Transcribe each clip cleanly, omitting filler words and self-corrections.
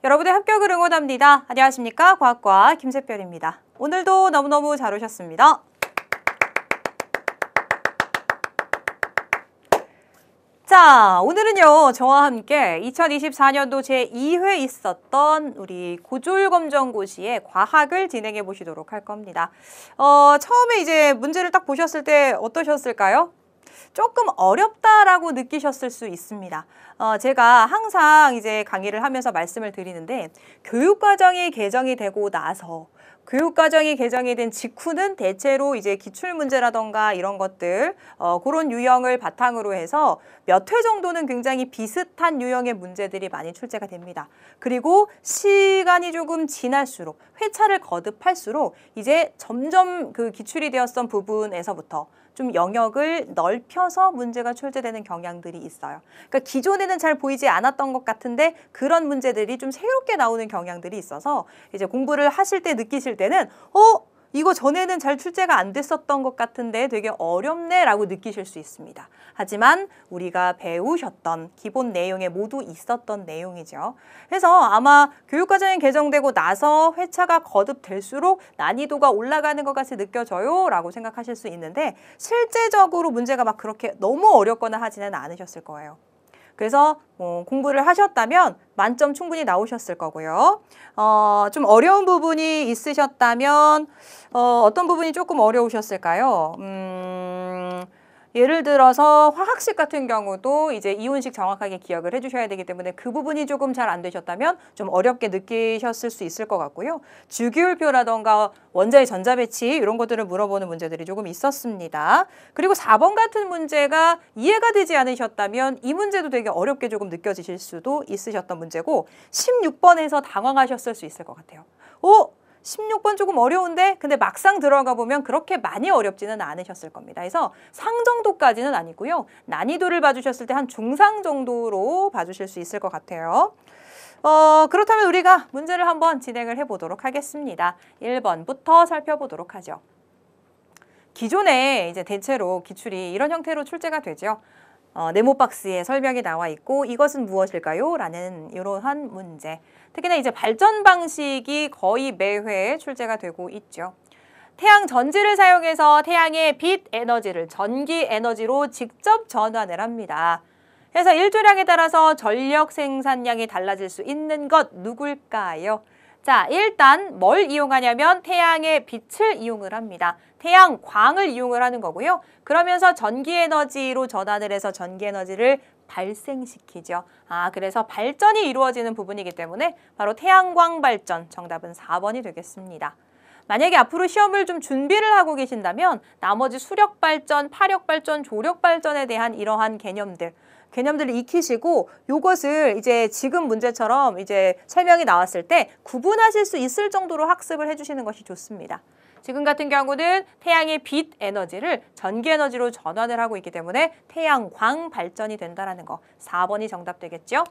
여러분의 합격을 응원합니다. 안녕하십니까? 과학과 김세별입니다. 오늘도 너무너무 잘 오셨습니다. 자, 오늘은요, 저와 함께 2024년도 제2회 있었던 우리 고졸검정고시의 과학을 진행해 보시도록 할 겁니다. 처음에 이제 문제를 딱 보셨을 때 어떠셨을까요? 조금 어렵다라고 느끼셨을 수 있습니다. 제가 항상 이제 강의를 하면서 말씀을 드리는데, 교육과정이 개정이 되고 나서 교육과정이 개정이 된 직후는 대체로 이제 기출문제라던가 이런 것들, 그런 유형을 바탕으로 해서 몇 회 정도는 굉장히 비슷한 유형의 문제들이 많이 출제가 됩니다. 그리고 시간이 조금 지날수록, 회차를 거듭할수록 이제 점점 그 기출이 되었던 부분에서부터 좀 영역을 넓혀서 문제가 출제되는 경향들이 있어요. 그러니까 기존에는 잘 보이지 않았던 것 같은데 그런 문제들이 좀 새롭게 나오는 경향들이 있어서 이제 공부를 하실 때 느끼실 때는 이거 전에는 잘 출제가 안 됐었던 것 같은데 되게 어렵네 라고 느끼실 수 있습니다. 하지만 우리가 배우셨던 기본 내용에 모두 있었던 내용이죠. 그래서 아마 교육과정이 개정되고 나서 회차가 거듭될수록 난이도가 올라가는 것 같이 느껴져요 라고 생각하실 수 있는데, 실제적으로 문제가 막 그렇게 너무 어렵거나 하지는 않으셨을 거예요. 그래서 공부를 하셨다면 만점 충분히 나오셨을 거고요. 좀 어려운 부분이 있으셨다면 어떤 부분이 조금 어려우셨을까요? 예를 들어서 화학식 같은 경우도 이제 이온식 정확하게 기억을 해주셔야 되기 때문에 그 부분이 조금 잘 안 되셨다면 좀 어렵게 느끼셨을 수 있을 것 같고요. 주기율표라던가 원자의 전자배치 이런 것들을 물어보는 문제들이 조금 있었습니다. 그리고 4번 같은 문제가 이해가 되지 않으셨다면 이 문제도 되게 어렵게 조금 느껴지실 수도 있으셨던 문제고, 16번에서 당황하셨을 수 있을 것 같아요. 16번 조금 어려운데? 근데 막상 들어가 보면 그렇게 많이 어렵지는 않으셨을 겁니다. 그래서 상 정도까지는 아니고요. 난이도를 봐주셨을 때 한 중상 정도로 봐주실 수 있을 것 같아요. 그렇다면 우리가 문제를 한번 진행을 해보도록 하겠습니다. 1번부터 살펴보도록 하죠. 기존에 이제 대체로 기출이 이런 형태로 출제가 되죠. 네모 박스에 설명이 나와 있고 이것은 무엇일까요? 라는 이러한 문제. 특히나 이제 발전 방식이 거의 매회 출제가 되고 있죠. 태양 전지를 사용해서 태양의 빛 에너지를 전기 에너지로 직접 전환을 합니다. 그래서 일조량에 따라서 전력 생산량이 달라질 수 있는 것 누굴까요? 자, 일단 뭘 이용하냐면 태양의 빛을 이용을 합니다. 태양광을 이용을 하는 거고요. 그러면서 전기에너지로 전환을 해서 전기에너지를 발생시키죠. 그래서 발전이 이루어지는 부분이기 때문에 바로 태양광 발전, 정답은 4번이 되겠습니다. 만약에 앞으로 시험을 좀 준비를 하고 계신다면 나머지 수력 발전, 파력 발전, 조력 발전에 대한 이러한 개념들을 익히시고 요것을 이제 지금 문제처럼 이제 설명이 나왔을 때 구분하실 수 있을 정도로 학습을 해주시는 것이 좋습니다. 지금 같은 경우는 태양의 빛 에너지를 전기 에너지로 전환을 하고 있기 때문에 태양광 발전이 된다는 거. 4번이 정답 되겠죠?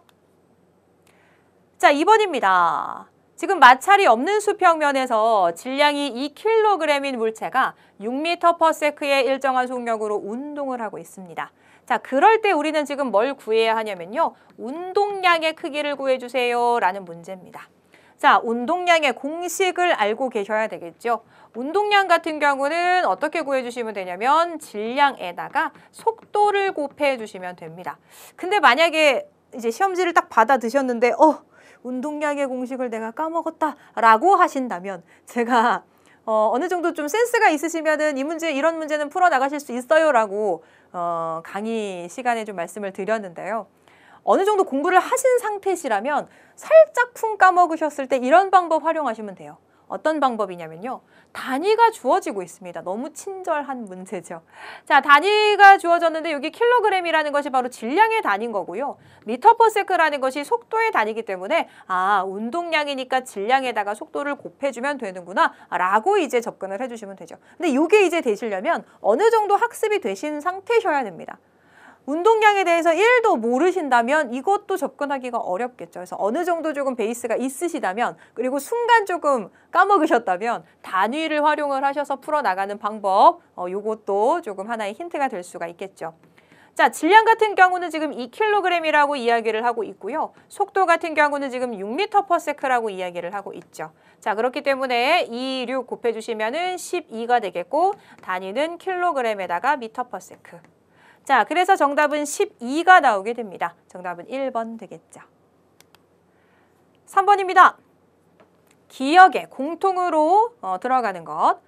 자, 2번입니다. 지금 마찰이 없는 수평면에서 질량이 2kg인 물체가 6m/s의 일정한 속력으로 운동을 하고 있습니다. 자, 그럴 때 우리는 지금 뭘 구해야 하냐면요. 운동량의 크기를 구해주세요 라는 문제입니다. 자, 운동량의 공식을 알고 계셔야 되겠죠. 운동량 같은 경우는 어떻게 구해주시면 되냐면 질량에다가 속도를 곱해 주시면 됩니다. 근데 만약에 이제 시험지를 딱 받아 드셨는데 운동량의 공식을 내가 까먹었다 라고 하신다면 제가 어느 정도 좀 센스가 있으시면은 이런 문제는 풀어 나가실 수 있어요 라고 강의 시간에 좀 말씀을 드렸는데요. 어느 정도 공부를 하신 상태시라면 살짝쿵 까먹으셨을 때 이런 방법 활용하시면 돼요. 어떤 방법이냐면요. 단위가 주어지고 있습니다. 너무 친절한 문제죠. 자, 단위가 주어졌는데 여기 킬로그램이라는 것이 바로 질량의 단위인 거고요. 미터/s라는 것이 속도의 단위이기 때문에 운동량이니까 질량에다가 속도를 곱해주면 되는구나 라고 이제 접근을 해주시면 되죠. 근데 이게 이제 되시려면 어느 정도 학습이 되신 상태셔야 됩니다. 운동량에 대해서 1도 모르신다면 이것도 접근하기가 어렵겠죠. 그래서 어느 정도 조금 베이스가 있으시다면, 그리고 순간 조금 까먹으셨다면 단위를 활용을 하셔서 풀어나가는 방법, 요것도 조금 하나의 힌트가 될 수가 있겠죠. 자, 질량 같은 경우는 지금 2kg이라고 이야기를 하고 있고요. 속도 같은 경우는 지금 6m/s라고 이야기를 하고 있죠. 자, 그렇기 때문에 2, 6 곱해주시면은 12가 되겠고 단위는 kg에다가 m/s. 자, 그래서 정답은 12가 나오게 됩니다. 정답은 1번 되겠죠. 3번입니다. 기역에 공통으로 들어가는 것.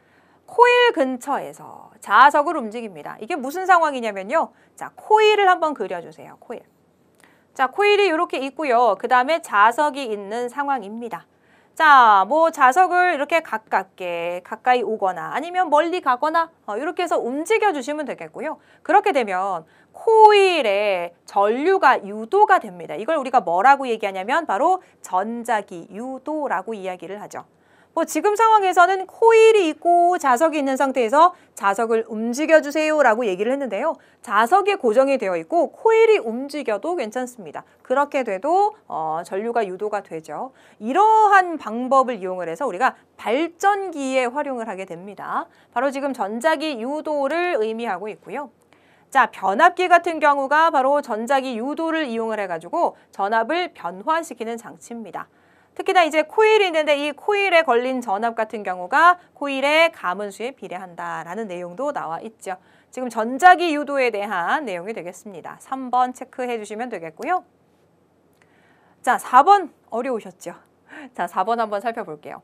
코일 근처에서 자석을 움직입니다. 이게 무슨 상황이냐면요. 자, 코일을 한번 그려주세요. 코일. 자, 코일이 이렇게 있고요. 그 다음에 자석이 있는 상황입니다. 자, 뭐 자석을 이렇게 가까이 오거나 아니면 멀리 가거나 이렇게 해서 움직여 주시면 되겠고요. 그렇게 되면 코일에 전류가 유도가 됩니다. 이걸 우리가 뭐라고 얘기하냐면 바로 전자기 유도라고 이야기를 하죠. 뭐 지금 상황에서는 코일이 있고 자석이 있는 상태에서 자석을 움직여주세요 라고 얘기를 했는데요. 자석이 고정이 되어 있고 코일이 움직여도 괜찮습니다. 그렇게 돼도 전류가 유도가 되죠. 이러한 방법을 이용을 해서 우리가 발전기에 활용을 하게 됩니다. 바로 지금 전자기 유도를 의미하고 있고요. 자, 변압기 같은 경우가 바로 전자기 유도를 이용을 해가지고 전압을 변화시키는 장치입니다. 특히나 이제 코일이 있는데 이 코일에 걸린 전압 같은 경우가 코일의 가문수에 비례한다라는 내용도 나와 있죠. 지금 전자기 유도에 대한 내용이 되겠습니다. 3번 체크해 주시면 되겠고요. 자, 4번 어려우셨죠? 자, 4번 한번 살펴볼게요.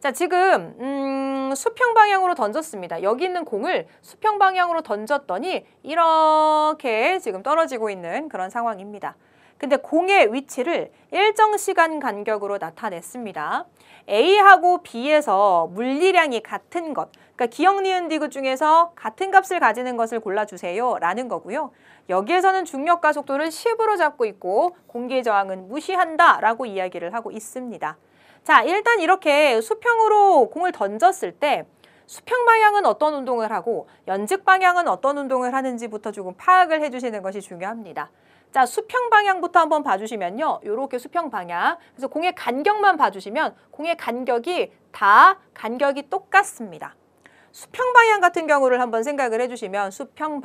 자, 지금 수평 방향으로 던졌습니다. 여기 있는 공을 수평 방향으로 던졌더니 이렇게 지금 떨어지고 있는 그런 상황입니다. 근데 공의 위치를 일정 시간 간격으로 나타냈습니다. A하고 B에서 물리량이 같은 것, 그러니까 기역, 니은, 디귿 중에서 같은 값을 가지는 것을 골라주세요 라는 거고요. 여기에서는 중력과 속도를 10으로 잡고 있고 공기의 저항은 무시한다 라고 이야기를 하고 있습니다. 자, 일단 이렇게 수평으로 공을 던졌을 때 수평 방향은 어떤 운동을 하고 연직 방향은 어떤 운동을 하는지부터 조금 파악을 해주시는 것이 중요합니다. 자, 수평 방향부터 한번 봐주시면요. 이렇게 수평 방향. 그래서 공의 간격만 봐주시면 공의 간격이 다 간격이 똑같습니다. 수평 방향 같은 경우를 한번 생각을 해주시면 수평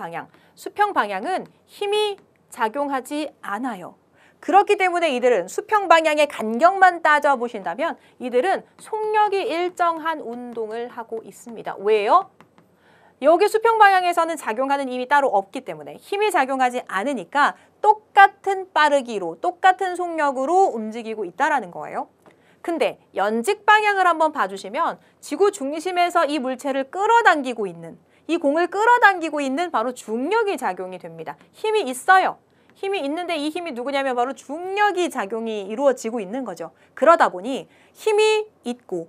방향은 힘이 작용하지 않아요. 그렇기 때문에 이들은 수평 방향의 간격만 따져보신다면 이들은 속력이 일정한 운동을 하고 있습니다. 왜요? 여기 수평 방향에서는 작용하는 힘이 따로 없기 때문에 힘이 작용하지 않으니까 똑같은 빠르기로 똑같은 속력으로 움직이고 있다는 거예요. 근데 연직 방향을 한번 봐주시면 지구 중심에서 이 물체를 끌어당기고 있는, 이 공을 끌어당기고 있는 바로 중력이 작용이 됩니다. 힘이 있어요. 힘이 있는데 이 힘이 누구냐면 바로 중력이 작용이 이루어지고 있는 거죠. 그러다 보니 힘이 있고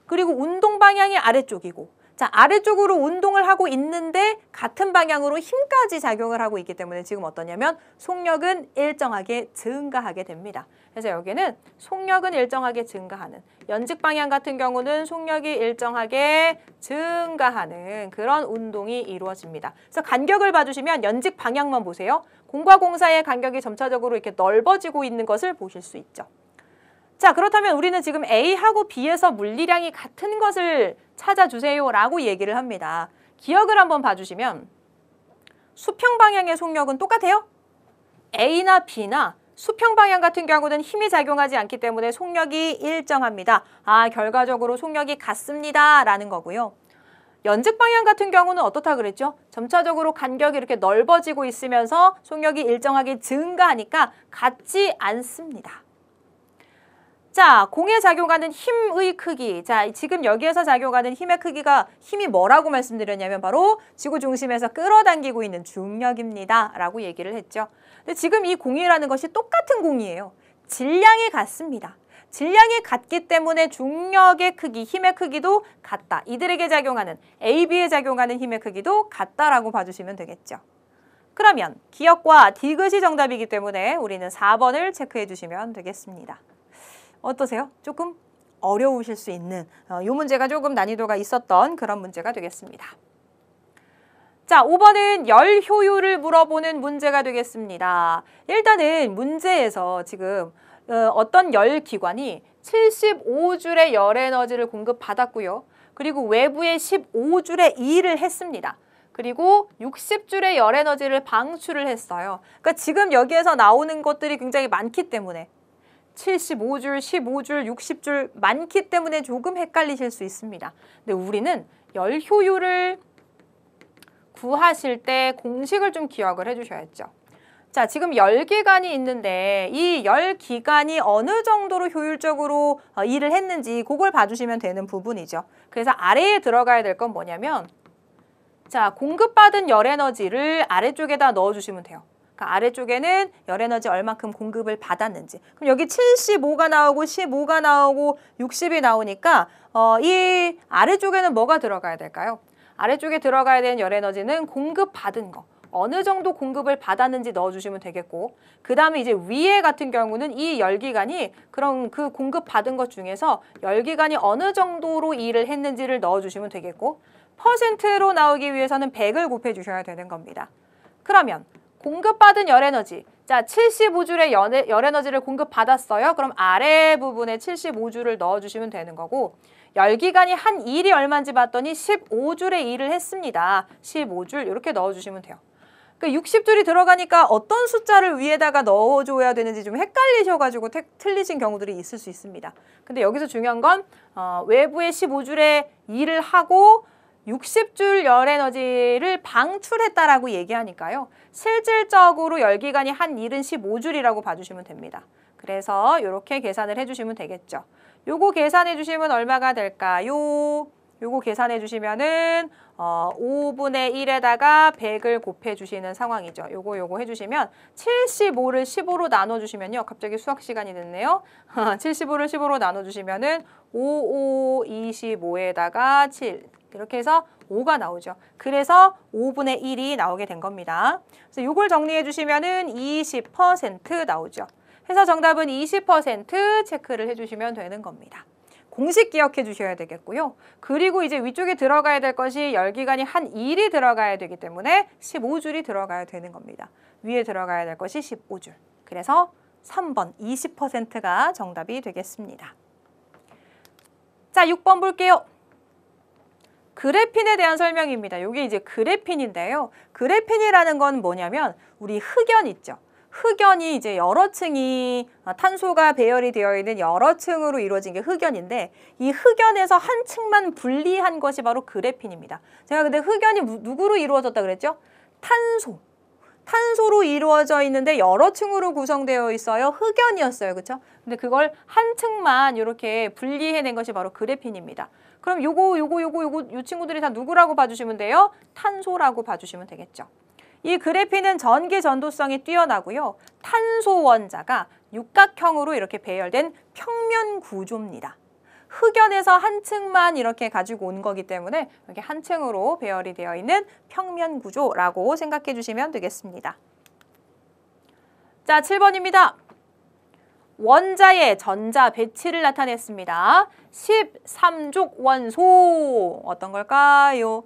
그리고 운동 방향이 아래쪽이고, 자, 아래쪽으로 운동을 하고 있는데 같은 방향으로 힘까지 작용을 하고 있기 때문에 지금 어떠냐면 속력은 일정하게 증가하게 됩니다. 그래서 여기는 속력은 일정하게 증가하는, 연직 방향 같은 경우는 속력이 일정하게 증가하는 그런 운동이 이루어집니다. 그래서 간격을 봐주시면 연직 방향만 보세요. 공과 공 사이의 간격이 점차적으로 이렇게 넓어지고 있는 것을 보실 수 있죠. 자, 그렇다면 우리는 지금 A하고 B에서 물리량이 같은 것을 찾아주세요 라고 얘기를 합니다. 기억을 한번 봐주시면 수평 방향의 속력은 똑같아요? A나 B나 수평 방향 같은 경우는 힘이 작용하지 않기 때문에 속력이 일정합니다. 아, 결과적으로 속력이 같습니다 라는 거고요. 연직 방향 같은 경우는 어떻다 그랬죠? 점차적으로 간격이 이렇게 넓어지고 있으면서 속력이 일정하게 증가하니까 같지 않습니다. 자, 공에 작용하는 힘의 크기. 자, 지금 여기에서 작용하는 힘의 크기가, 힘이 뭐라고 말씀드렸냐면 바로 지구 중심에서 끌어당기고 있는 중력입니다 라고 얘기를 했죠. 근데 지금 이 공이라는 것이 똑같은 공이에요. 질량이 같습니다. 질량이 같기 때문에 중력의 크기, 힘의 크기도 같다. 이들에게 작용하는, A, B에 작용하는 힘의 크기도 같다라고 봐주시면 되겠죠. 그러면 기역과 디귿이 정답이기 때문에 우리는 4번을 체크해 주시면 되겠습니다. 어떠세요? 조금 어려우실 수 있는 이 문제가 조금 난이도가 있었던 그런 문제가 되겠습니다. 자, 5번은 열 효율을 물어보는 문제가 되겠습니다. 일단은 문제에서 지금 어떤 열 기관이 75줄의 열 에너지를 공급받았고요. 그리고 외부에 15줄의 일을 했습니다. 그리고 60줄의 열 에너지를 방출을 했어요. 그러니까 지금 여기에서 나오는 것들이 굉장히 많기 때문에 75줄, 15줄, 60줄 많기 때문에 조금 헷갈리실 수 있습니다. 근데 우리는 열 효율을 구하실 때 공식을 좀 기억을 해주셔야죠. 자, 지금 열기관이 있는데 이 열기관이 어느 정도로 효율적으로 일을 했는지 그걸 봐주시면 되는 부분이죠. 그래서 아래에 들어가야 될 건 뭐냐면 자, 공급받은 열에너지를 아래쪽에다 넣어주시면 돼요. 그러니까 아래쪽에는 열에너지 얼만큼 공급을 받았는지. 그럼 여기 75가 나오고 15가 나오고 60이 나오니까 이 아래쪽에는 뭐가 들어가야 될까요? 아래쪽에 들어가야 되는 열에너지는 공급받은 거. 어느 정도 공급을 받았는지 넣어주시면 되겠고 그 다음에 이제 위에 같은 경우는 이 열기관이 그럼 그 공급받은 것 중에서 열기관이 어느 정도로 일을 했는지를 넣어주시면 되겠고 퍼센트로 나오기 위해서는 100을 곱해주셔야 되는 겁니다. 그러면 공급받은 열에너지 자 75줄의 열에너지를 공급받았어요. 그럼 아래 부분에 75줄을 넣어주시면 되는 거고 열기관이 한 일이 얼마인지 봤더니 15줄의 일을 했습니다. 15줄 이렇게 넣어주시면 돼요. 그러니까 60줄이 들어가니까 어떤 숫자를 위에다가 넣어줘야 되는지 좀 헷갈리셔가지고 틀리신 경우들이 있을 수 있습니다. 근데 여기서 중요한 건 외부에 15줄의 일을 하고 60줄 열에너지를 방출했다라고 얘기하니까요. 실질적으로 열기관이 한 일은 15줄이라고 봐주시면 됩니다. 그래서 이렇게 계산을 해주시면 되겠죠. 요거 계산해 주시면 얼마가 될까요? 요거 계산해 주시면은 5분의 1에다가 100을 곱해 주시는 상황이죠. 요거 해주시면 75를 15로 나눠주시면요. 갑자기 수학 시간이 됐네요. 75를 15로 나눠주시면은 5, 5, 25에다가 7 이렇게 해서 5가 나오죠. 그래서 5분의 1이 나오게 된 겁니다. 그래서 요걸 정리해 주시면은 20% 나오죠. 해서 정답은 20% 체크를 해주시면 되는 겁니다. 공식 기억해 주셔야 되겠고요. 그리고 이제 위쪽에 들어가야 될 것이 열기관이 한 1이 들어가야 되기 때문에 15줄이 들어가야 되는 겁니다. 위에 들어가야 될 것이 15줄. 그래서 3번 20%가 정답이 되겠습니다. 자, 6번 볼게요. 그래핀에 대한 설명입니다. 이게 이제 그래핀인데요. 그래핀이라는 건 뭐냐면 우리 흑연 있죠. 흑연이 이제 여러 층이 탄소가 배열이 되어 있는 여러 층으로 이루어진 게 흑연인데 이 흑연에서 한 층만 분리한 것이 바로 그래핀입니다. 제가 근데 흑연이 누구로 이루어졌다 그랬죠? 탄소로 이루어져 있는데 여러 층으로 구성되어 있어요. 흑연이었어요. 그렇죠? 근데 그걸 한 층만 이렇게 분리해낸 것이 바로 그래핀입니다. 그럼 요 친구들이 다 누구라고 봐주시면 돼요? 탄소라고 봐주시면 되겠죠. 이 그래핀은 전기 전도성이 뛰어나고요. 탄소 원자가 육각형으로 이렇게 배열된 평면 구조입니다. 흑연에서 한 층만 이렇게 가지고 온 거기 때문에 이렇게 한 층으로 배열이 되어 있는 평면 구조라고 생각해 주시면 되겠습니다. 자, 7번입니다. 원자의 전자 배치를 나타냈습니다. 13족 원소 어떤 걸까요?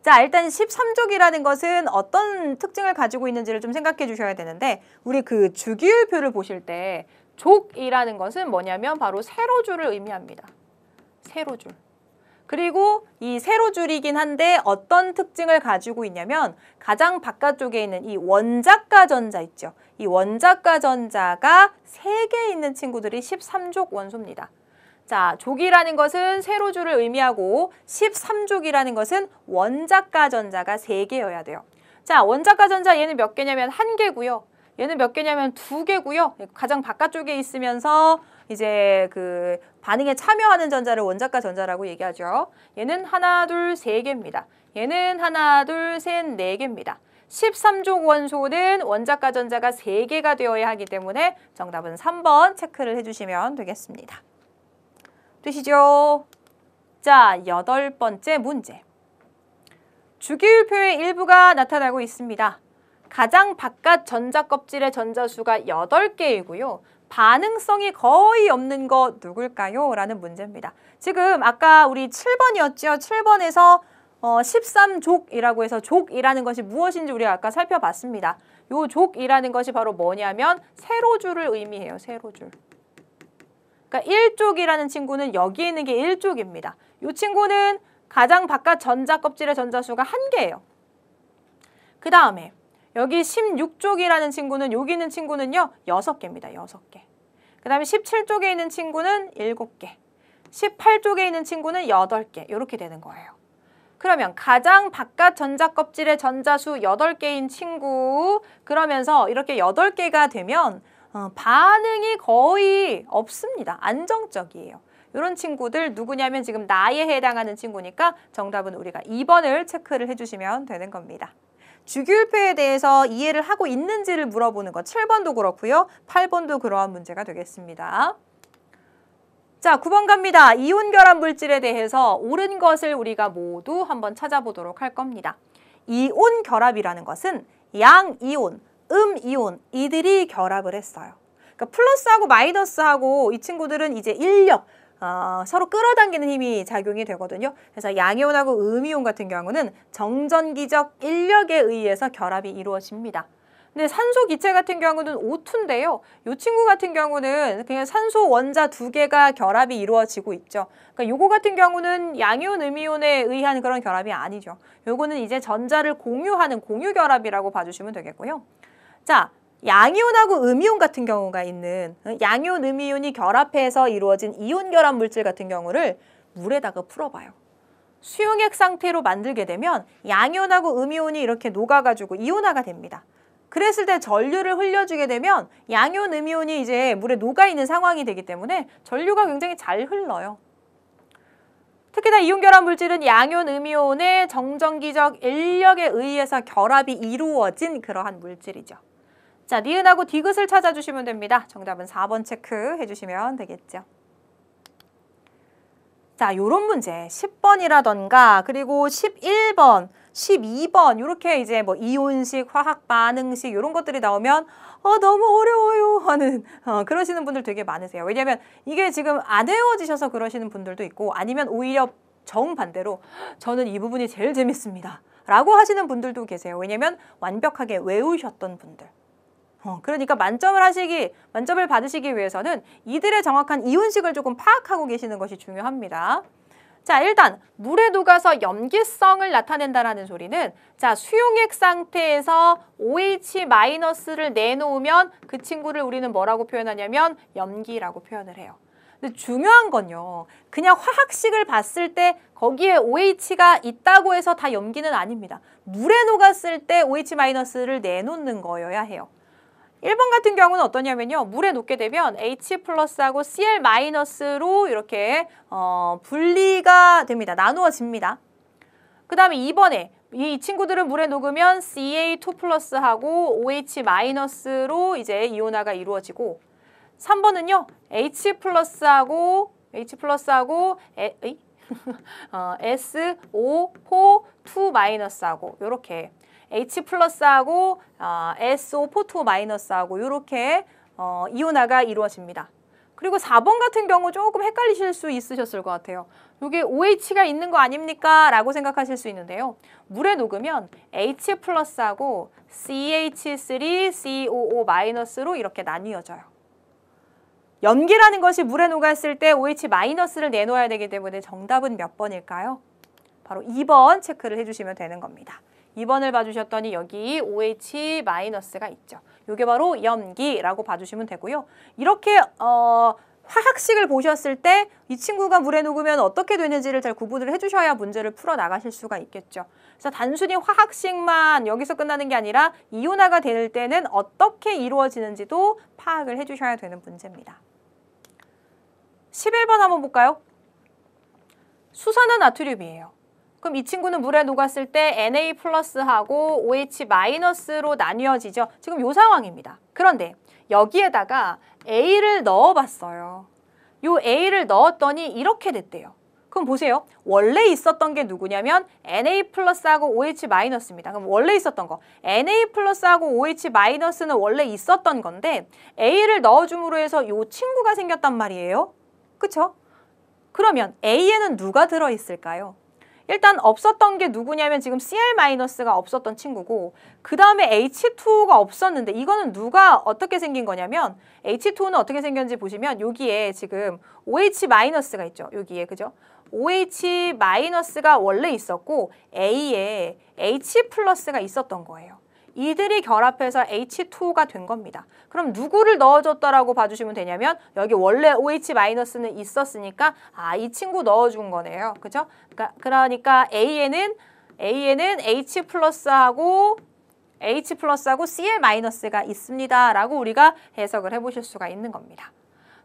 자, 일단 13족이라는 것은 어떤 특징을 가지고 있는지를 좀 생각해 주셔야 되는데 우리 그 주기율표를 보실 때 족이라는 것은 뭐냐면 바로 세로줄을 의미합니다. 세로줄. 그리고 이 세로줄이긴 한데 어떤 특징을 가지고 있냐면 가장 바깥쪽에 있는 이 원자가 전자 있죠. 이 원자가 전자가 3개 있는 친구들이 13족 원소입니다. 자, 족이라는 것은 세로줄을 의미하고 13족이라는 것은 원자가 전자가 3개여야 돼요. 자, 원자가 전자 얘는 몇 개냐면 1개고요. 얘는 몇 개냐면 2개고요. 가장 바깥쪽에 있으면서 이제 그 반응에 참여하는 전자를 원자가 전자라고 얘기하죠. 얘는 하나, 둘, 3개입니다. 얘는 하나, 둘, 셋, 4개입니다. 13족 원소는 원자가 전자가 3개가 되어야 하기 때문에 정답은 3번 체크를 해주시면 되겠습니다. 되시죠? 자, 8번째 문제. 주기율표의 일부가 나타나고 있습니다. 가장 바깥 전자 껍질의 전자수가 8개이고요. 반응성이 거의 없는 거 누굴까요? 라는 문제입니다. 지금 아까 우리 7번이었죠? 7번에서 13족이라고 해서 족이라는 것이 무엇인지 우리가 아까 살펴봤습니다. 요 족이라는 것이 바로 뭐냐면 세로줄을 의미해요. 세로줄. 그러니까 1족이라는 친구는 여기 있는 게 1족입니다. 이 친구는 가장 바깥 전자 껍질의 전자수가 1개예요. 그 다음에 여기 16쪽이라는 친구는 여기 있는 친구는요 6개입니다. 6개. 그 다음에 17쪽에 있는 친구는 7개. 18쪽에 있는 친구는 8개. 이렇게 되는 거예요. 그러면 가장 바깥 전자 껍질의 전자수 8개인 친구 그러면서 이렇게 8개가 되면 반응이 거의 없습니다. 안정적이에요. 이런 친구들 누구냐면 지금 나에 해당하는 친구니까 정답은 우리가 2번을 체크를 해주시면 되는 겁니다. 주기율표에 대해서 이해를 하고 있는지를 물어보는 거 7번도 그렇고요. 8번도 그러한 문제가 되겠습니다. 자, 9번 갑니다. 이온 결합 물질에 대해서 옳은 것을 우리가 모두 한번 찾아보도록 할 겁니다. 이온 결합이라는 것은 양이온, 음이온 이들이 결합을 했어요. 그러니까 플러스하고 마이너스하고 이 친구들은 이제 인력, 서로 끌어당기는 힘이 작용이 되거든요. 그래서 양이온하고 음이온 같은 경우는 정전기적 인력에 의해서 결합이 이루어집니다. 근데 산소 기체 같은 경우는 O2인데요. 이 친구 같은 경우는 그냥 산소 원자 2개가 결합이 이루어지고 있죠. 그러니까 요거 같은 경우는 양이온, 음이온에 의한 그런 결합이 아니죠. 요거는 이제 전자를 공유하는 공유 결합이라고 봐주시면 되겠고요. 자, 양이온하고 음이온 같은 경우가 있는 양이온, 음이온이 결합해서 이루어진 이온 결합 물질 같은 경우를 물에다가 풀어봐요. 수용액 상태로 만들게 되면 양이온하고 음이온이 이렇게 녹아가지고 이온화가 됩니다. 그랬을 때 전류를 흘려주게 되면 양이온, 음이온이 이제 물에 녹아있는 상황이 되기 때문에 전류가 굉장히 잘 흘러요. 특히나 이온 결합 물질은 양이온, 음이온의 정전기적 인력에 의해서 결합이 이루어진 그러한 물질이죠. 자, 니은하고 디귿을 찾아주시면 됩니다. 정답은 4번 체크해 주시면 되겠죠. 자, 요런 문제 10번이라던가 그리고 11번, 12번 이렇게 이제 뭐 이온식, 화학 반응식 이런 것들이 나오면 너무 어려워요 하는 그러시는 분들 되게 많으세요. 왜냐하면 이게 지금 안 외워지셔서 그러시는 분들도 있고 아니면 오히려 정반대로 저는 이 부분이 제일 재밌습니다 라고 하시는 분들도 계세요. 왜냐하면 완벽하게 외우셨던 분들. 그러니까 만점을 받으시기 위해서는 이들의 정확한 이온식을 조금 파악하고 계시는 것이 중요합니다. 자, 일단 물에 녹아서 염기성을 나타낸다라는 소리는 자, 수용액 상태에서 OH-를 내놓으면 그 친구를 우리는 뭐라고 표현하냐면 염기라고 표현을 해요. 근데 중요한 건요. 그냥 화학식을 봤을 때 거기에 OH가 있다고 해서 다 염기는 아닙니다. 물에 녹았을 때 OH-를 내놓는 거여야 해요. 1번 같은 경우는 어떠냐면요. 물에 녹게 되면 H+하고 Cl-로 이렇게 분리가 됩니다. 나누어집니다. 그 다음에 2번에 이 친구들은 물에 녹으면 Ca2+하고 OH-로 이제 이온화가 이루어지고 3번은요. H+하고 SO4-2-하고 이렇게 H+하고 SO4-2-하고 이렇게 이온화가 이루어집니다. 그리고 4번 같은 경우 조금 헷갈리실 수 있으셨을 것 같아요. 이게 OH가 있는 거 아닙니까? 라고 생각하실 수 있는데요. 물에 녹으면 H+하고 CH3COO-로 이렇게 나뉘어져요. 염기라는 것이 물에 녹았을 때 OH-를 내놓아야 되기 때문에 정답은 몇 번일까요? 바로 2번 체크를 해주시면 되는 겁니다. 2번을 봐주셨더니 여기 OH-가 있죠. 이게 바로 염기라고 봐주시면 되고요. 이렇게 화학식을 보셨을 때 이 친구가 물에 녹으면 어떻게 되는지를 잘 구분을 해주셔야 문제를 풀어나가실 수가 있겠죠. 그래서 단순히 화학식만 여기서 끝나는 게 아니라 이온화가 될 때는 어떻게 이루어지는지도 파악을 해주셔야 되는 문제입니다. 11번 한번 볼까요? 수산화나트륨이에요. 그럼 이 친구는 물에 녹았을 때 Na+하고 OH-로 나뉘어지죠. 지금 이 상황입니다. 그런데 여기에다가 A를 넣어봤어요. 이 A를 넣었더니 이렇게 됐대요. 그럼 보세요. 원래 있었던 게 누구냐면 Na+하고 OH-입니다. 그럼 원래 있었던 거 Na+하고 OH-는 원래 있었던 건데 A를 넣어줌으로 해서 이 친구가 생겼단 말이에요. 그쵸? 그러면 A에는 누가 들어있을까요? 일단 없었던 게 누구냐면 지금 Cl-가 없었던 친구고 그 다음에 H2가 없었는데 이거는 누가 어떻게 생긴 거냐면 H2는 어떻게 생겼는지 보시면 여기에 지금 OH-가 있죠. 여기에 그죠? OH-가 원래 있었고 A에 H+가 있었던 거예요. 이들이 결합해서 H2가 된 겁니다. 그럼 누구를 넣어줬다라고 봐주시면 되냐면 여기 원래 OH-는 있었으니까 이 친구 넣어준 거네요. 그죠? 그러니까 A에는 H+하고 Cl-가 있습니다. 라고 우리가 해석을 해보실 수가 있는 겁니다.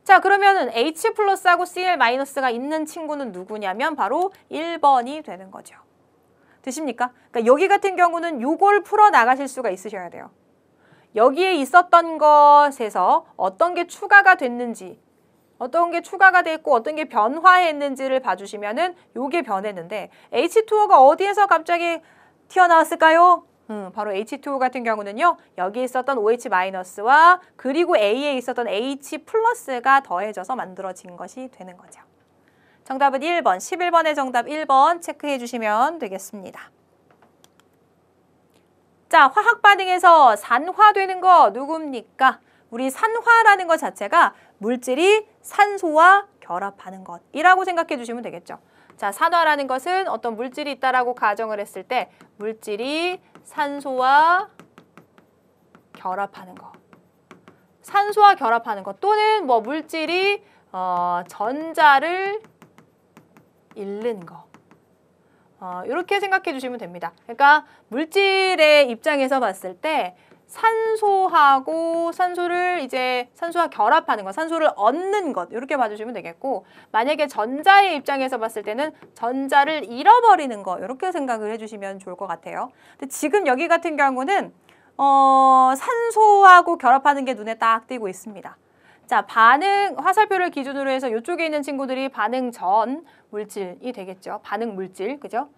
자, 그러면은 H+하고 Cl-가 있는 친구는 누구냐면 바로 1번이 되는 거죠. 되십니까? 그러니까 여기 같은 경우는 요걸 풀어나가실 수가 있으셔야 돼요. 여기에 있었던 것에서 어떤 게 추가가 됐는지, 어떤 게 추가가 됐고 어떤 게 변화했는지를 봐주시면은 요게 변했는데 H2O가 어디에서 갑자기 튀어나왔을까요? 바로 H2O 같은 경우는요. 여기 있었던 OH-와 그리고 A에 있었던 H+가 더해져서 만들어진 것이 되는 거죠. 정답은 1번, 11번의 정답 1번 체크해 주시면 되겠습니다. 자, 화학 반응에서 산화되는 거 누굽니까? 우리 산화라는 것 자체가 물질이 산소와 결합하는 것이라고 생각해 주시면 되겠죠. 자, 산화라는 것은 어떤 물질이 있다라고 가정을 했을 때 물질이 산소와 결합하는 것. 산소와 결합하는 것 또는 뭐 물질이 전자를 잃는 거. 이렇게 생각해 주시면 됩니다. 그러니까 물질의 입장에서 봤을 때 산소하고 산소와 결합하는 것, 산소를 얻는 것 이렇게 봐주시면 되겠고 만약에 전자의 입장에서 봤을 때는 전자를 잃어버리는 것 이렇게 생각을 해주시면 좋을 것 같아요. 근데 지금 여기 같은 경우는 산소하고 결합하는 게 눈에 딱 띄고 있습니다. 자, 반응 화살표를 기준으로 해서 이쪽에 있는 친구들이 반응 전 물질이 되겠죠. 반응 물질, 그죠?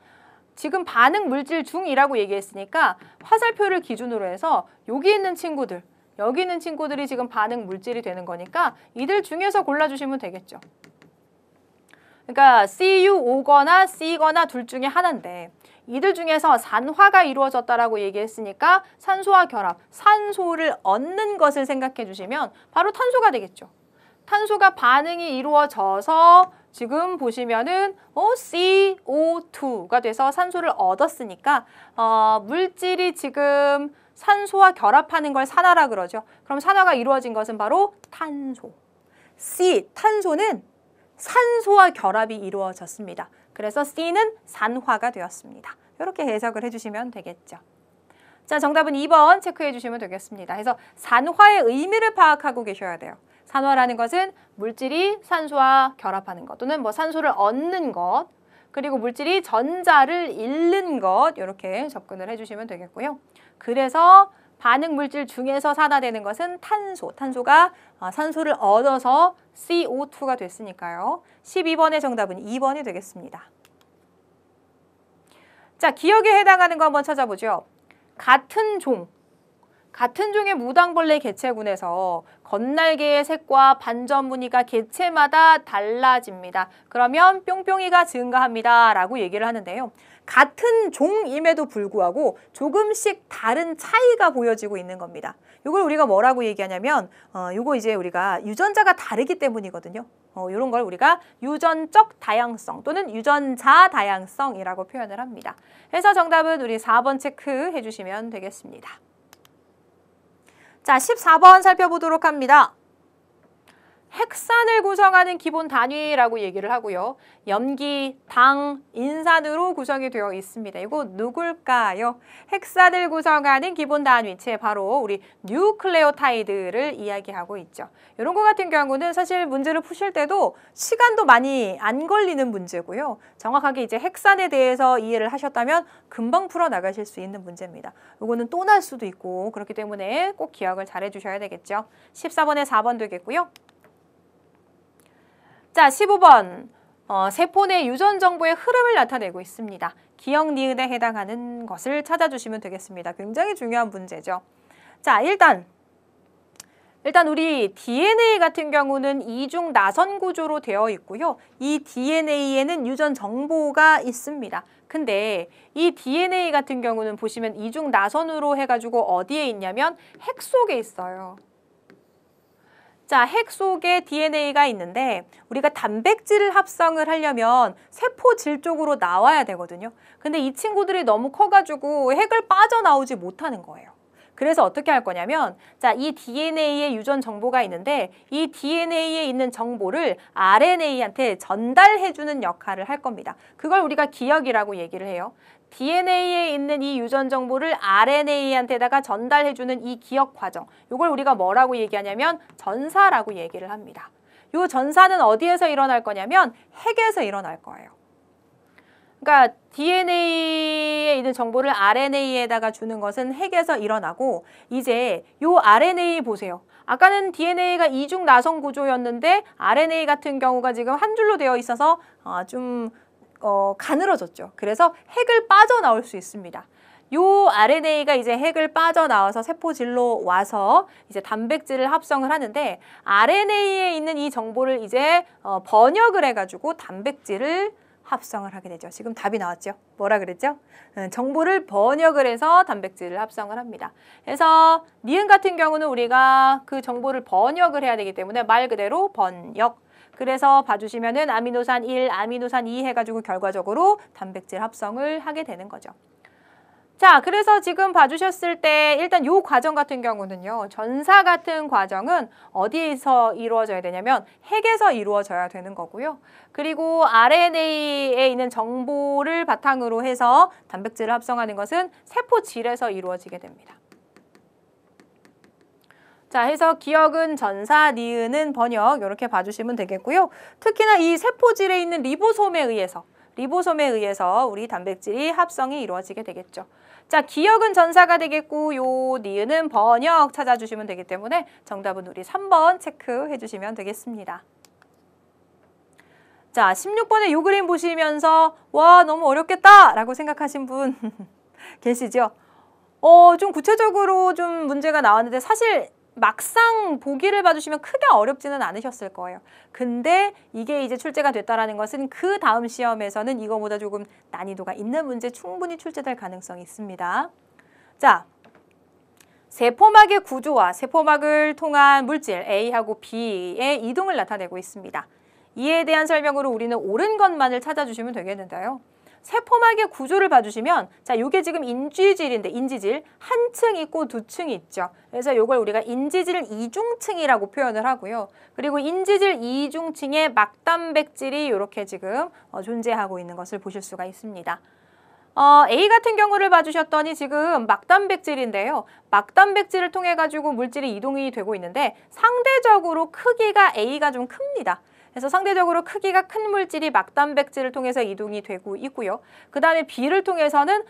지금 반응 물질 중이라고 얘기했으니까 화살표를 기준으로 해서 여기 있는 친구들, 여기 있는 친구들이 지금 반응 물질이 되는 거니까 이들 중에서 골라주시면 되겠죠. 그러니까 CuO거나 C거나 둘 중에 하나인데 이들 중에서 산화가 이루어졌다라고 얘기했으니까 산소와 결합, 산소를 얻는 것을 생각해 주시면 바로 탄소가 되겠죠. 탄소가 반응이 이루어져서 지금 보시면은 CO2가 돼서 산소를 얻었으니까 물질이 지금 산소와 결합하는 걸 산화라 그러죠. 그럼 산화가 이루어진 것은 바로 탄소. 탄소는 산소와 결합이 이루어졌습니다. 그래서 C는 산화가 되었습니다. 이렇게 해석을 해주시면 되겠죠. 자, 정답은 2번 체크해 주시면 되겠습니다. 그래서 산화의 의미를 파악하고 계셔야 돼요. 산화라는 것은 물질이 산소와 결합하는 것 또는 뭐 산소를 얻는 것 그리고 물질이 전자를 잃는 것 이렇게 접근을 해주시면 되겠고요. 그래서 반응 물질 중에서 산화되는 것은 탄소. 탄소가 산소를 얻어서 CO2가 됐으니까요. 12번의 정답은 2번이 되겠습니다. 자, 기억에 해당하는 거 한번 찾아보죠. 같은 종의 무당벌레 개체군에서 겉날개의 색과 반전 무늬가 개체마다 달라집니다. 그러면 뿅뿅이가 증가합니다. 라고 얘기를 하는데요. 같은 종임에도 불구하고 조금씩 다른 차이가 보여지고 있는 겁니다. 이걸 우리가 뭐라고 얘기하냐면 이거 이제 우리가 유전자가 다르기 때문이거든요. 이런 걸 우리가 유전적 다양성 또는 유전자 다양성이라고 표현을 합니다. 그래서 정답은 우리 4번 체크해 주시면 되겠습니다. 자, 14번 살펴보도록 합니다. 핵산을 구성하는 기본 단위라고 얘기를 하고요. 염기, 당, 인산으로 구성이 되어 있습니다. 이거 누굴까요? 핵산을 구성하는 기본 단위체 바로 우리 뉴클레오타이드를 이야기하고 있죠. 이런 거 같은 경우는 사실 문제를 푸실 때도 시간도 많이 안 걸리는 문제고요. 정확하게 이제 핵산에 대해서 이해를 하셨다면 금방 풀어 나가실 수 있는 문제입니다. 이거는 또 날 수도 있고 그렇기 때문에 꼭 기억을 잘 해주셔야 되겠죠. 14번에 4번 되겠고요. 자, 15번. 세포 내 유전 정보의 흐름을 나타내고 있습니다. 기억, 니은에 해당하는 것을 찾아주시면 되겠습니다. 굉장히 중요한 문제죠. 자, 일단 우리 DNA 같은 경우는 이중 나선 구조로 되어 있고요. 이 DNA에는 유전 정보가 있습니다. 근데 이 DNA 같은 경우는 보시면 이중 나선으로 해가지고 어디에 있냐면 핵 속에 있어요. 자, 핵 속에 DNA가 있는데 우리가 단백질을 합성을 하려면 세포질 쪽으로 나와야 되거든요. 근데 이 친구들이 너무 커가지고 핵을 빠져나오지 못하는 거예요. 그래서 어떻게 할 거냐면, 자, 이 DNA에 유전 정보가 있는데 이 DNA에 있는 정보를 RNA한테 전달해주는 역할을 할 겁니다. 그걸 우리가 기억이라고 얘기를 해요. DNA에 있는 이 유전 정보를 RNA한테다가 전달해주는 이 기억 과정, 이걸 우리가 뭐라고 얘기하냐면 전사라고 얘기를 합니다. 이 전사는 어디에서 일어날 거냐면 핵에서 일어날 거예요. 그러니까 DNA에 있는 정보를 RNA에다가 주는 것은 핵에서 일어나고, 이제 요 RNA 보세요. 아까는 DNA가 이중 나선 구조였는데 RNA 같은 경우가 지금 한 줄로 되어 있어서 좀 가늘어졌죠. 그래서 핵을 빠져나올 수 있습니다. 요 RNA가 이제 핵을 빠져나와서 세포질로 와서 이제 단백질을 합성을 하는데, RNA에 있는 이 정보를 이제 번역을 해가지고 단백질을 합성을 하게 되죠. 지금 답이 나왔죠? 뭐라 그랬죠? 정보를 번역을 해서 단백질을 합성을 합니다. 그래서 니은 같은 경우는 우리가 그 정보를 번역을 해야 되기 때문에 말 그대로 번역. 그래서 봐주시면은 아미노산 1, 아미노산 2 해가지고 결과적으로 단백질 합성을 하게 되는 거죠. 자, 그래서 지금 봐주셨을 때 일단 요 과정 같은 경우는요, 전사 같은 과정은 어디에서 이루어져야 되냐면 핵에서 이루어져야 되는 거고요. 그리고 RNA에 있는 정보를 바탕으로 해서 단백질을 합성하는 것은 세포질에서 이루어지게 됩니다. 자, 해서 기억은 전사, 니은은 번역, 이렇게 봐주시면 되겠고요. 특히나 이 세포질에 있는 리보솜에 의해서 우리 단백질이 합성이 이루어지게 되겠죠. 자, 기억은 전사가 되겠고 요 니은은 번역 찾아주시면 되기 때문에 정답은 우리 3번 체크해 주시면 되겠습니다. 자, 16번의 요 그림 보시면서 와, 너무 어렵겠다 라고 생각하신 분 계시죠? 좀 구체적으로 좀 문제가 나왔는데 사실 막상 보기를 봐주시면 크게 어렵지는 않으셨을 거예요. 근데 이게 이제 출제가 됐다라는 것은 그 다음 시험에서는 이거보다 조금 난이도가 있는 문제 충분히 출제될 가능성이 있습니다. 자, 세포막의 구조와 세포막을 통한 물질 A하고 B의 이동을 나타내고 있습니다. 이에 대한 설명으로 우리는 옳은 것만을 찾아주시면 되겠는데요. 세포막의 구조를 봐주시면, 자, 요게 지금 인지질인데, 인지질 한 층 있고 두 층이 있죠. 그래서 요걸 우리가 인지질 이중층이라고 표현을 하고요. 그리고 인지질 이중층에 막단백질이 이렇게 지금 존재하고 있는 것을 보실 수가 있습니다. A 같은 경우를 봐주셨더니 지금 막단백질인데요. 막단백질을 통해 가지고 물질이 이동이 되고 있는데 상대적으로 크기가 A가 좀 큽니다. 그래서 상대적으로 크기가 큰 물질이 막단백질을 통해서 이동이 되고 있고요. 그 다음에 B를 통해서는,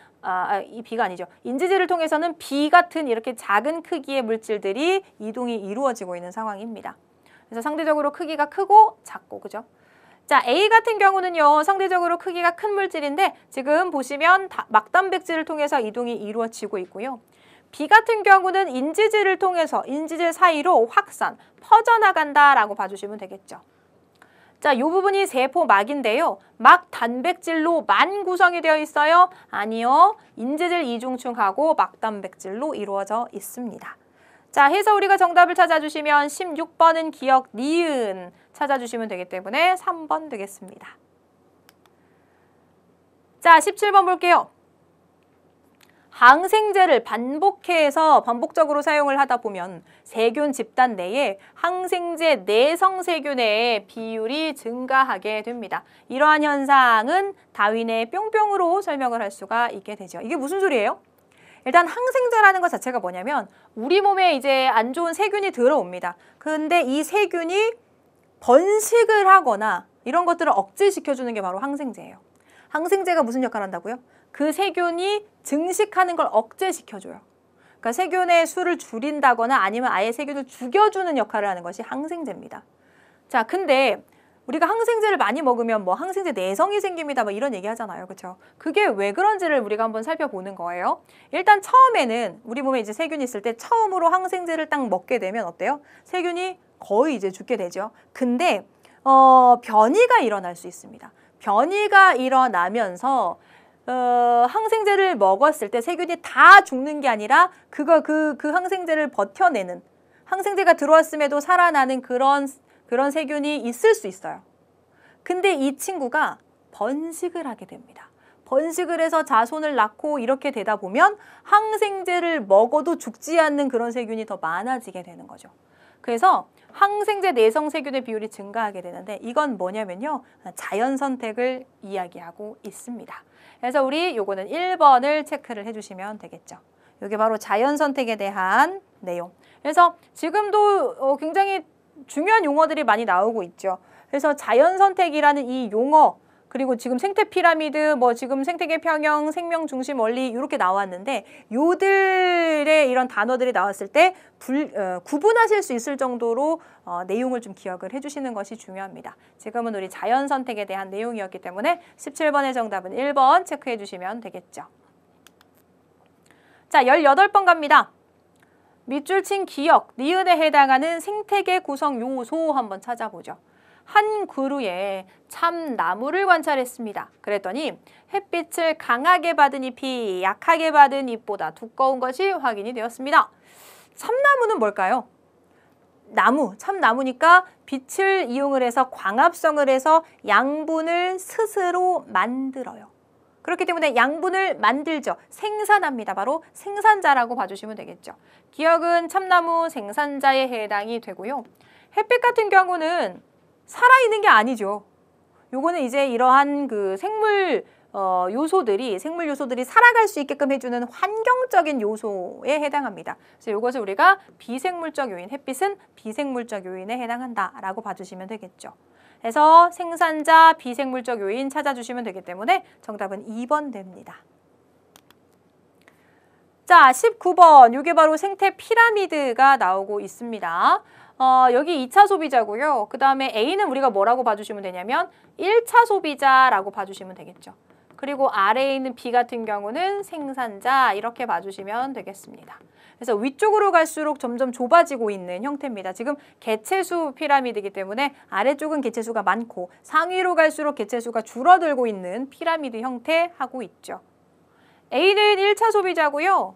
이 B가 아니죠. 인지질을 통해서는 B 같은 이렇게 작은 크기의 물질들이 이동이 이루어지고 있는 상황입니다. 그래서 상대적으로 크기가 크고 작고, 그죠? 자, A 같은 경우는요, 상대적으로 크기가 큰 물질인데 지금 보시면 막단백질을 통해서 이동이 이루어지고 있고요. B 같은 경우는 인지질을 통해서 인지질 사이로 확산, 퍼져나간다라고 봐주시면 되겠죠. 자, 이 부분이 세포막인데요. 막 단백질로만 구성이 되어 있어요? 아니요. 인지질 이중층하고 막단백질로 이루어져 있습니다. 자, 해서 우리가 정답을 찾아주시면 16번은 기억 니은 찾아주시면 되기 때문에 3번 되겠습니다. 자, 17번 볼게요. 항생제를 반복적으로 사용을 하다 보면 세균 집단 내에 항생제 내성 세균의 비율이 증가하게 됩니다. 이러한 현상은 다윈의 뿅뿅으로 설명을 할 수가 있게 되죠. 이게 무슨 소리예요? 일단 항생제라는 것 자체가 뭐냐면 우리 몸에 이제 안 좋은 세균이 들어옵니다. 근데 이 세균이 번식을 하거나 이런 것들을 억제시켜주는 게 바로 항생제예요. 항생제가 무슨 역할을 한다고요? 그 세균이 증식하는 걸 억제시켜줘요. 그러니까 세균의 수를 줄인다거나 아니면 아예 세균을 죽여주는 역할을 하는 것이 항생제입니다. 자, 근데 우리가 항생제를 많이 먹으면 뭐 항생제 내성이 생깁니다. 뭐 이런 얘기 하잖아요. 그렇죠? 그게 왜 그런지를 우리가 한번 살펴보는 거예요. 일단 처음에는 우리 몸에 이제 세균이 있을 때 처음으로 항생제를 딱 먹게 되면 어때요? 세균이 거의 이제 죽게 되죠. 근데 변이가 일어날 수 있습니다. 변이가 일어나면서 항생제를 먹었을 때 세균이 다 죽는 게 아니라 그 항생제를 버텨내는 항생제가 들어왔음에도 살아나는 그런 세균이 있을 수 있어요. 근데 이 친구가 번식을 하게 됩니다. 번식을 해서 자손을 낳고 이렇게 되다 보면 항생제를 먹어도 죽지 않는 그런 세균이 더 많아지게 되는 거죠. 그래서 항생제 내성 세균의 비율이 증가하게 되는데 이건 뭐냐면요. 자연 선택을 이야기하고 있습니다. 그래서 우리 요거는 1번을 체크를 해주시면 되겠죠. 이게 바로 자연 선택에 대한 내용. 그래서 지금도 굉장히 중요한 용어들이 많이 나오고 있죠. 그래서 자연 선택이라는 이 용어, 그리고 지금 생태 피라미드, 뭐 지금 생태계 평형, 생명 중심 원리 이렇게 나왔는데 요들의 이런 단어들이 나왔을 때 구분하실 수 있을 정도로 내용을 좀 기억을 해주시는 것이 중요합니다. 지금은 우리 자연 선택에 대한 내용이었기 때문에 17번의 정답은 1번 체크해 주시면 되겠죠. 자, 18번 갑니다. 밑줄 친 기역, 니은에 해당하는 생태계 구성 요소 한번 찾아보죠. 한 그루에 참나무를 관찰했습니다. 그랬더니 햇빛을 강하게 받은 잎이 약하게 받은 잎보다 두꺼운 것이 확인이 되었습니다. 참나무는 뭘까요? 나무, 참나무니까 빛을 이용을 해서 광합성을 해서 양분을 스스로 만들어요. 그렇기 때문에 양분을 만들죠. 생산합니다. 바로 생산자라고 봐주시면 되겠죠. 기역은 참나무 생산자에 해당이 되고요. 햇빛 같은 경우는 살아있는 게 아니죠. 요거는 이제 이러한 그 생물 요소들이 살아갈 수 있게끔 해주는 환경적인 요소에 해당합니다. 그래서 이것을 우리가 비생물적 요인, 햇빛은 비생물적 요인에 해당한다라고 봐주시면 되겠죠. 그래서 생산자, 비생물적 요인 찾아주시면 되기 때문에 정답은 2번 됩니다. 자, 19번. 이게 바로 생태 피라미드가 나오고 있습니다. 여기 2차 소비자고요. 그 다음에 A는 우리가 뭐라고 봐주시면 되냐면 1차 소비자라고 봐주시면 되겠죠. 그리고 아래에 있는 B 같은 경우는 생산자 이렇게 봐주시면 되겠습니다. 그래서 위쪽으로 갈수록 점점 좁아지고 있는 형태입니다. 지금 개체수 피라미드이기 때문에 아래쪽은 개체수가 많고 상위로 갈수록 개체수가 줄어들고 있는 피라미드 형태하고 있죠. A는 1차 소비자고요.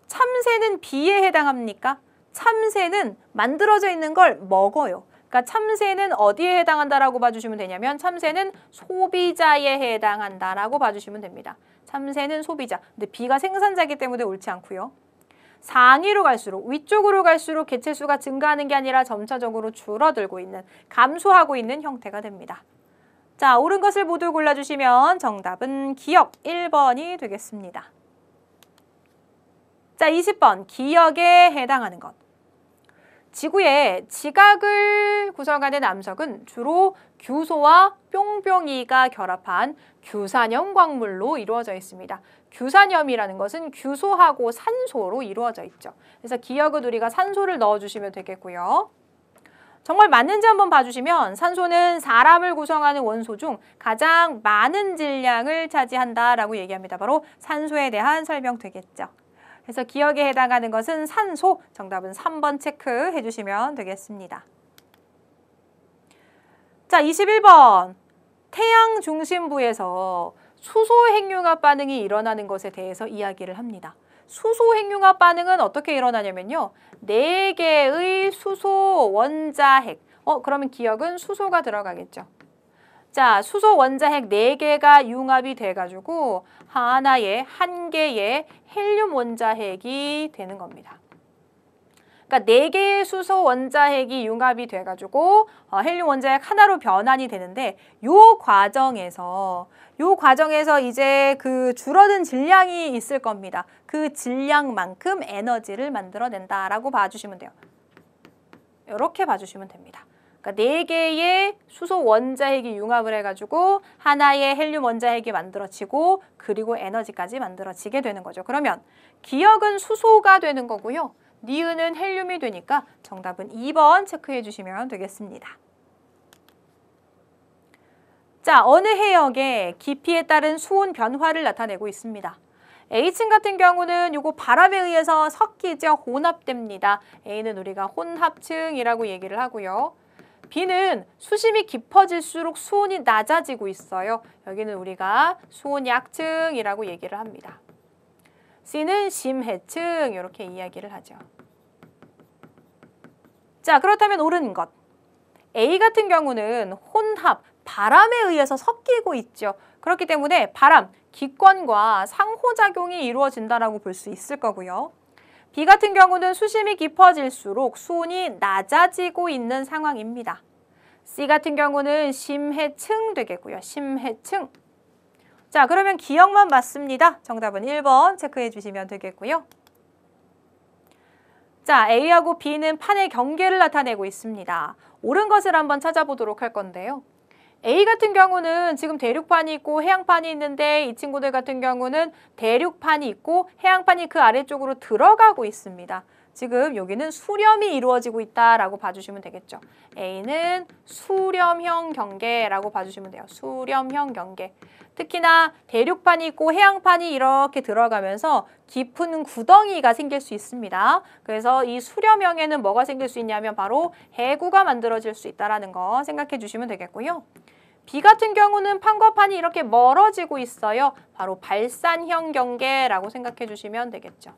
참새는 B에 해당합니까? 참새는 만들어져 있는 걸 먹어요. 그러니까 참새는 어디에 해당한다라고 봐주시면 되냐면 참새는 소비자에 해당한다라고 봐주시면 됩니다. 참새는 소비자. 근데 B가 생산자이기 때문에 옳지 않고요. 상위로 갈수록, 위쪽으로 갈수록 개체수가 증가하는 게 아니라 점차적으로 줄어들고 있는, 감소하고 있는 형태가 됩니다. 자, 옳은 것을 모두 골라주시면 정답은 기역 1번이 되겠습니다. 자, 20번 기역에 해당하는 것. 지구의 지각을 구성하는 암석은 주로 규소와 뿅뿅이가 결합한 규산염 광물로 이루어져 있습니다. 규산염이라는 것은 규소하고 산소로 이루어져 있죠. 그래서 기역은 우리가 산소를 넣어주시면 되겠고요. 정말 맞는지 한번 봐주시면 산소는 사람을 구성하는 원소 중 가장 많은 질량을 차지한다라고 얘기합니다. 바로 산소에 대한 설명 되겠죠. 그래서 기역에 해당하는 것은 산소, 정답은 3번 체크해 주시면 되겠습니다. 자, 21번. 태양 중심부에서 수소 핵융합 반응이 일어나는 것에 대해서 이야기를 합니다. 수소 핵융합 반응은 어떻게 일어나냐면요. 4개의 수소 원자핵. 그러면 기역은 수소가 들어가겠죠. 자, 수소 원자핵 4개가 융합이 돼가지고 한 개의 헬륨 원자핵이 되는 겁니다. 그러니까 4개의 수소 원자핵이 융합이 돼가지고 헬륨 원자핵 하나로 변환이 되는데 요 과정에서 이제 그 줄어든 질량이 있을 겁니다. 그 질량만큼 에너지를 만들어낸다라고 봐주시면 돼요. 이렇게 봐주시면 됩니다. 그러니까 4개의 수소 원자핵이 융합을 해가지고 하나의 헬륨 원자핵이 만들어지고 그리고 에너지까지 만들어지게 되는 거죠. 그러면 기역은 수소가 되는 거고요. 니은은 헬륨이 되니까 정답은 2번 체크해 주시면 되겠습니다. 자, 어느 해역에 깊이에 따른 수온 변화를 나타내고 있습니다. A층 같은 경우는 요거 바람에 의해서 섞이죠. 혼합됩니다. A는 우리가 혼합층이라고 얘기를 하고요. B는 수심이 깊어질수록 수온이 낮아지고 있어요. 여기는 우리가 수온 약층이라고 얘기를 합니다. C는 심해층 이렇게 이야기를 하죠. 자, 그렇다면 옳은 것. A 같은 경우는 혼합, 바람에 의해서 섞이고 있죠. 그렇기 때문에 바람, 기권과 상호작용이 이루어진다라고 볼 수 있을 거고요. B 같은 경우는 수심이 깊어질수록 수온이 낮아지고 있는 상황입니다. C 같은 경우는 심해층 되겠고요. 심해층. 자, 그러면 기억만 맞습니다. 정답은 1번 체크해 주시면 되겠고요. 자, A하고 B는 판의 경계를 나타내고 있습니다. 옳은 것을 한번 찾아보도록 할 건데요. A 같은 경우는 지금 대륙판이 있고 해양판이 있는데 이 친구들 같은 경우는 대륙판이 있고 해양판이 그 아래쪽으로 들어가고 있습니다. 지금 여기는 수렴이 이루어지고 있다라고 봐주시면 되겠죠. A는 수렴형 경계라고 봐주시면 돼요. 수렴형 경계. 특히나 대륙판이 있고 해양판이 이렇게 들어가면서 깊은 구덩이가 생길 수 있습니다. 그래서 이 수렴형에는 뭐가 생길 수 있냐면 바로 해구가 만들어질 수 있다는 거 생각해 주시면 되겠고요. B 같은 경우는 판과 판이 이렇게 멀어지고 있어요. 바로 발산형 경계라고 생각해 주시면 되겠죠.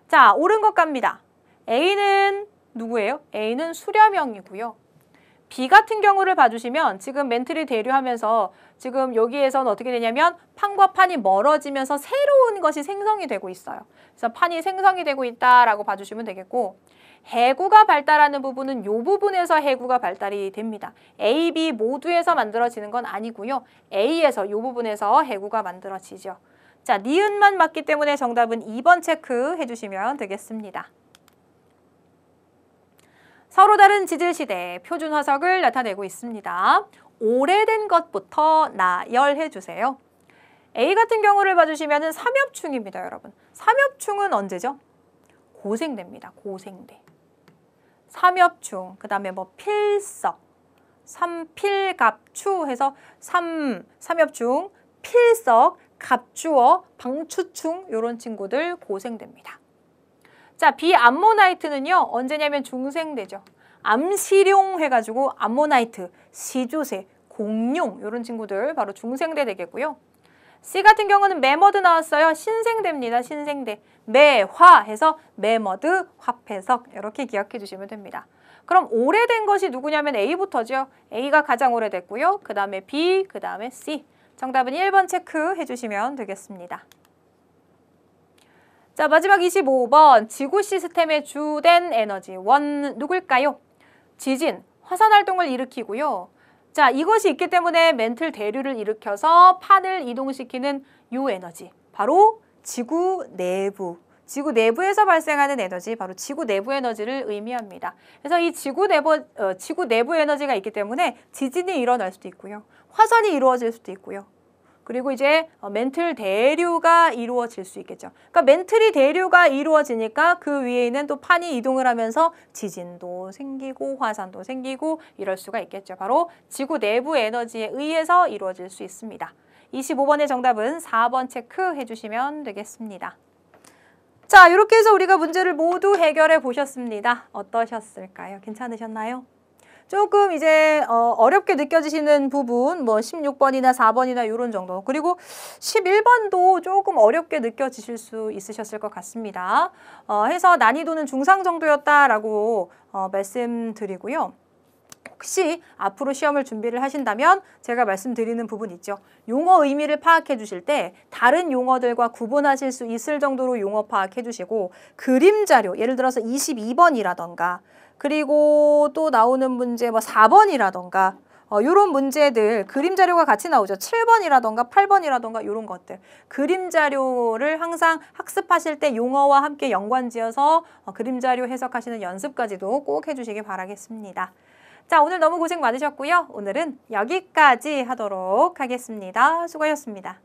자, 옳은 것 갑니다. A는 누구예요? A는 수렴형이고요. B 같은 경우를 봐주시면 지금 멘틀이 대류하면서 지금 여기에서는 어떻게 되냐면 판과 판이 멀어지면서 새로운 것이 생성이 되고 있어요. 그래서 판이 생성이 되고 있다라고 봐주시면 되겠고 해구가 발달하는 부분은 이 부분에서 해구가 발달이 됩니다. A, B 모두에서 만들어지는 건 아니고요. A에서 이 부분에서 해구가 만들어지죠. 자, 니은만 맞기 때문에 정답은 2번 체크해 주시면 되겠습니다. 서로 다른 지질시대 표준 화석을 나타내고 있습니다. 오래된 것부터 나열해 주세요. A 같은 경우를 봐주시면 삼엽충입니다, 여러분. 삼엽충은 언제죠? 고생대입니다. 고생대. 삼엽충, 그 다음에 뭐 필석, 삼필갑추 해서 삼엽충, 필석, 갑주어, 방추충 이런 친구들 고생대입니다. 자, 비암모나이트는요. 언제냐면 중생대죠. 암시룡 해가지고 암모나이트, 시조새, 공룡 이런 친구들 바로 중생대 되겠고요. C 같은 경우는 매머드 나왔어요. 신생대입니다. 신생대. 매화 해서 매머드, 화폐석 이렇게 기억해 주시면 됩니다. 그럼 오래된 것이 누구냐면 A부터죠. A가 가장 오래됐고요. 그 다음에 B, 그 다음에 C. 정답은 1번 체크해 주시면 되겠습니다. 자, 마지막 25번. 지구 시스템의 주된 에너지 원 누굴까요? 지진, 화산 활동을 일으키고요. 자, 이것이 있기 때문에 멘틀 대류를 일으켜서 판을 이동시키는 요 에너지. 바로 지구 내부. 지구 내부에서 발생하는 에너지, 바로 지구 내부 에너지를 의미합니다. 그래서 이 지구 내부 에너지가 있기 때문에 지진이 일어날 수도 있고요. 화산이 이루어질 수도 있고요. 그리고 이제 멘틀 대류가 이루어질 수 있겠죠. 그러니까 멘틀이 대류가 이루어지니까 그 위에 있는 또 판이 이동을 하면서 지진도 생기고 화산도 생기고 이럴 수가 있겠죠. 바로 지구 내부 에너지에 의해서 이루어질 수 있습니다. 25번의 정답은 4번 체크해 주시면 되겠습니다. 자, 이렇게 해서 우리가 문제를 모두 해결해 보셨습니다. 어떠셨을까요? 괜찮으셨나요? 조금 이제 어렵게 느껴지시는 부분 뭐 16번이나 4번이나 이런 정도, 그리고 11번도 조금 어렵게 느껴지실 수 있으셨을 것 같습니다. 해서 난이도는 중상 정도였다라고 말씀드리고요. 혹시 앞으로 시험을 준비를 하신다면 제가 말씀드리는 부분 있죠. 용어 의미를 파악해 주실 때 다른 용어들과 구분하실 수 있을 정도로 용어 파악해 주시고, 그림 자료, 예를 들어서 22번이라던가 그리고 또 나오는 문제 뭐 4번이라던가 이런 문제들 그림 자료가 같이 나오죠. 7번이라던가 8번이라던가 이런 것들. 그림 자료를 항상 학습하실 때 용어와 함께 연관지어서 그림 자료 해석하시는 연습까지도 꼭 해주시기 바라겠습니다. 자, 오늘 너무 고생 많으셨고요. 오늘은 여기까지 하도록 하겠습니다. 수고하셨습니다.